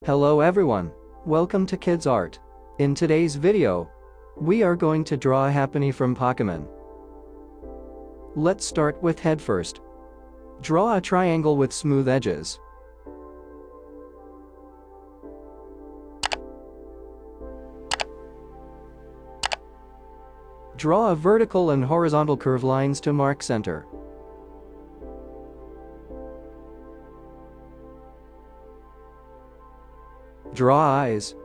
Hello everyone. Welcome to Kidz Art. In today's video, we are going to draw a Happiny from Pokemon. Let's start with head first. Draw a triangle with smooth edges. Draw a vertical and horizontal curve lines to mark center. Draw eyes.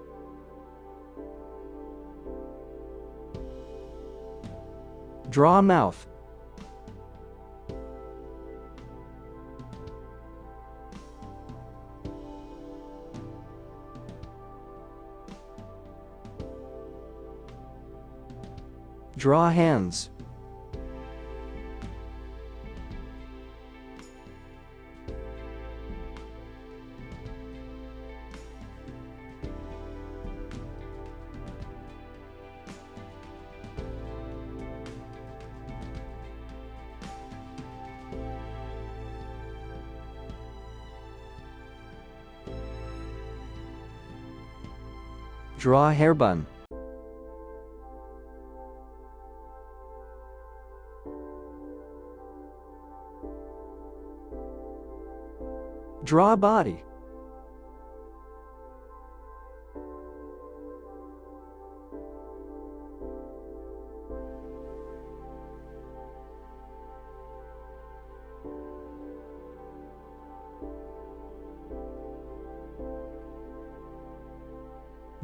Draw a mouth. Draw hands. Draw a hair bun. Draw a body.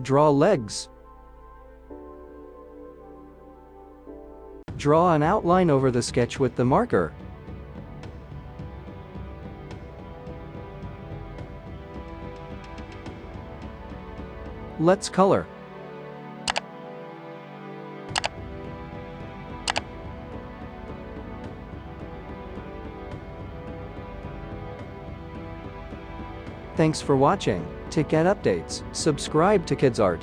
Draw legs. Draw an outline over the sketch with the marker. Let's color. Thanks for watching. To get updates, subscribe to Kidz Art.